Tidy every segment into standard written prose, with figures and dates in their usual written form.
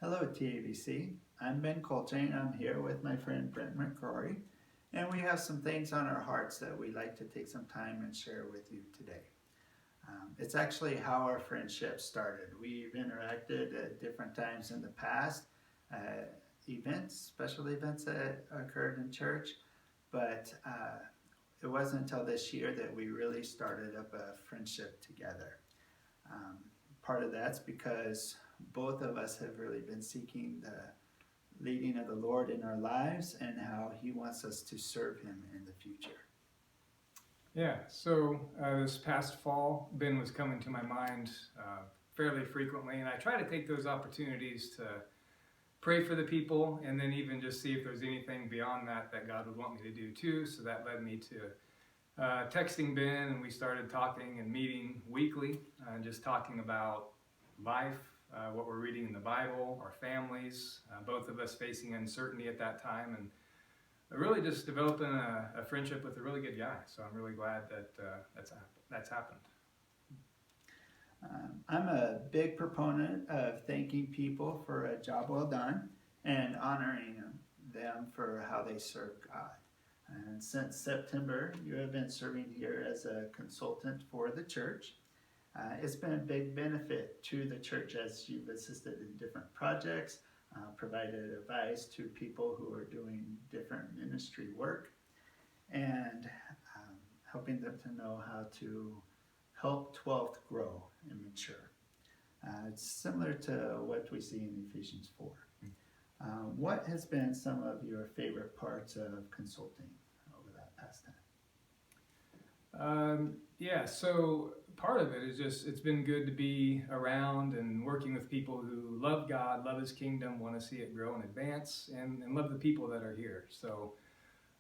Hello, TABC. I'm Ben Coltrane. I'm here with my friend Brent McCrory, and we have some things on our hearts that we'd like to take some time and share with you today. It's actually how our friendship started. We've interacted at different times in the past, events, special events that occurred in church, but it wasn't until this year that we really started up a friendship together. Um, Part of that's because both of us have really been seeking the leading of the Lord in our lives and how He wants us to serve Him in the future. Yeah, so this past fall, Ben was coming to my mind fairly frequently, and I try to take those opportunities to pray for the people and then even just see if there's anything beyond that that God would want me to do too. So that led me to texting Ben, and we started talking and meeting weekly, just talking about life, what we're reading in the Bible, our families, both of us facing uncertainty at that time, and really just developing a friendship with a really good guy. So I'm really glad that that's happened. I'm a big proponent of thanking people for a job well done and honoring them for how they serve God. And since September, you have been serving here as a consultant for the church. It's been a big benefit to the church as you've assisted in different projects, provided advice to people who are doing different ministry work, and helping them to know how to help 12th grow and mature. It's similar to what we see in Ephesians 4. What has been some of your favorite parts of consulting over that past time? Yeah, so part of it is just it's been good to be around and working with people who love God, love His kingdom, want to see it grow and advance, and love the people that are here. So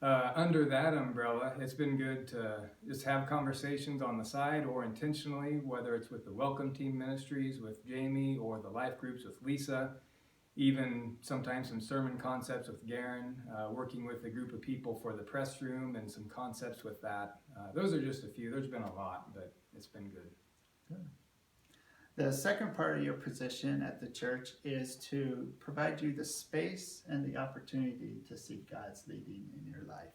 under that umbrella, it's been good to just have conversations on the side or intentionally, whether it's with the Welcome Team Ministries with Jamie or the life groups with Lisa, even sometimes some sermon concepts with Garen, working with a group of people for the press room and some concepts with that. Those are just a few. There's been a lot, but it's been good. Good. The second part of your position at the church is to provide you the space and the opportunity to seek God's leading in your life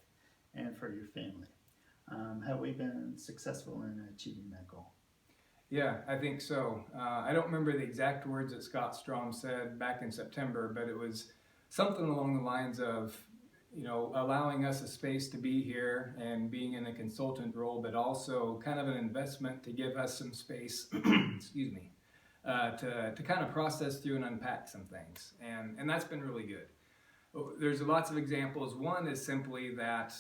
and for your family. Have we been successful in achieving that goal? Yeah, I think so. I don't remember the exact words that Scott Strom said back in September, but it was something along the lines of, allowing us a space to be here and being in a consultant role, but also kind of an investment to give us some space, excuse me, to kind of process through and unpack some things. And that's been really good. There's lots of examples. One is simply that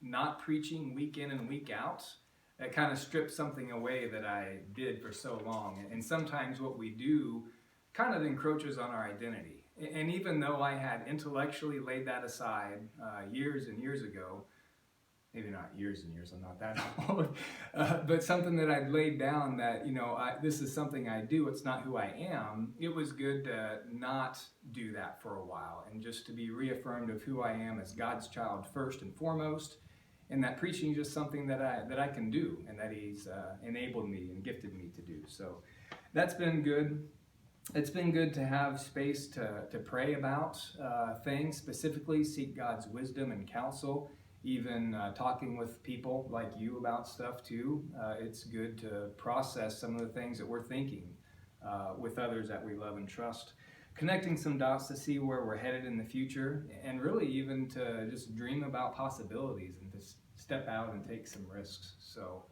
not preaching week in and week out, that kind of stripped something away that I did for so long. And sometimes what we do kind of encroaches on our identity. And even though I had intellectually laid that aside years and years ago, maybe not years and years, I'm not that old, but something that I'd laid down that, this is something I do, it's not who I am, it was good to not do that for a while and just to be reaffirmed of who I am as God's child first and foremost, and that preaching is just something that I can do and that He's enabled me and gifted me to do. So that's been good. It's been good to have space to pray about things, specifically seek God's wisdom and counsel, even talking with people like you about stuff too. It's good to process some of the things that we're thinking with others that we love and trust. Connecting some dots to see where we're headed in the future, and really even to just dream about possibilities and to step out and take some risks. So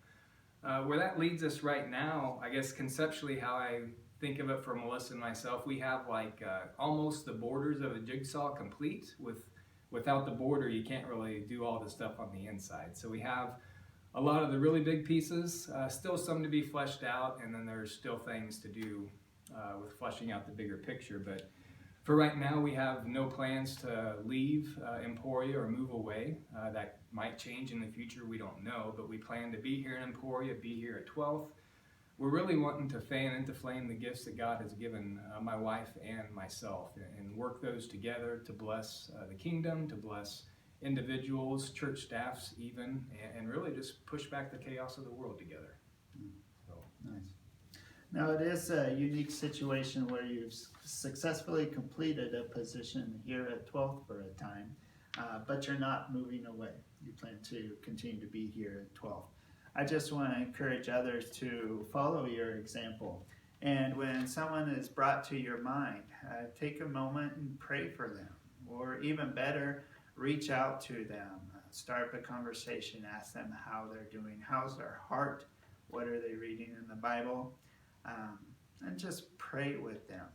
where that leads us right now, I guess conceptually how I think of it for Melissa and myself, we have almost the borders of a jigsaw complete. Without the border, you can't really do all the stuff on the inside. So we have a lot of the really big pieces, still some to be fleshed out, and then there's still things to do with fleshing out the bigger picture. But for right now, we have no plans to leave Emporia or move away. That might change in the future, we don't know, but we plan to be here in Emporia, be here at 12th. We're really wanting to fan into flame the gifts that God has given my wife and myself and work those together to bless the kingdom, to bless individuals, church staffs even, and really just push back the chaos of the world together. So. Nice. Now, it is a unique situation where you've successfully completed a position here at 12th for a time, but you're not moving away. You plan to continue to be here at 12th. I just want to encourage others to follow your example. And when someone is brought to your mind, take a moment and pray for them. Or even better, reach out to them. Start a conversation. Ask them how they're doing. How's their heart? What are they reading in the Bible? And just pray with them.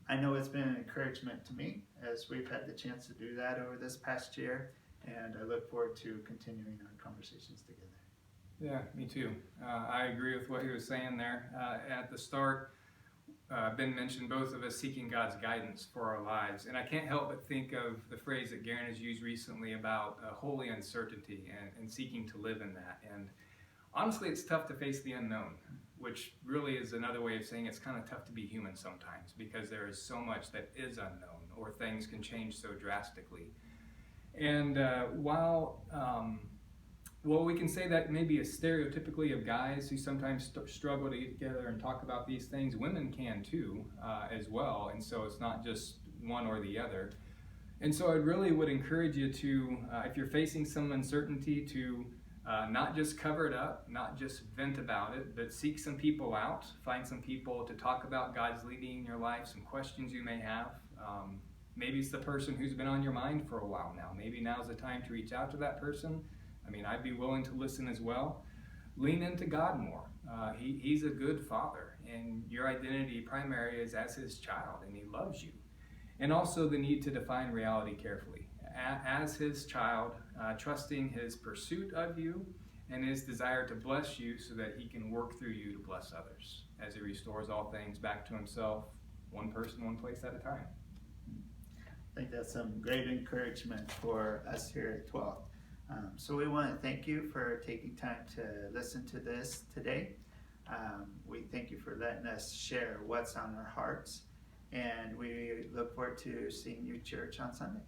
I know it's been an encouragement to me as we've had the chance to do that over this past year. And I look forward to continuing our conversations together. Yeah, me too. I agree with what he was saying there. At the start, Ben mentioned both of us seeking God's guidance for our lives. And I can't help but think of the phrase that Garen has used recently about holy uncertainty and seeking to live in that. And honestly, it's tough to face the unknown, which really is another way of saying it's kind of tough to be human sometimes because there is so much that is unknown or things can change so drastically. And while we can say that maybe is stereotypically of guys who sometimes struggle to get together and talk about these things, women can too as well. And so it's not just one or the other. And so I really would encourage you to, if you're facing some uncertainty, to not just cover it up, not just vent about it, but seek some people out, find some people to talk about God's leading in your life, some questions you may have. Maybe it's the person who's been on your mind for a while now. Maybe now's the time to reach out to that person. I mean, I'd be willing to listen as well. Lean into God more. He's a good father, and your identity primary is as his child, and he loves you. And also the need to define reality carefully. As his child, trusting his pursuit of you and his desire to bless you so that he can work through you to bless others as he restores all things back to himself, one person, one place at a time. I think that's some great encouragement for us here at 12th. So we want to thank you for taking time to listen to this today. We thank you for letting us share what's on our hearts, and we look forward to seeing you church on Sunday.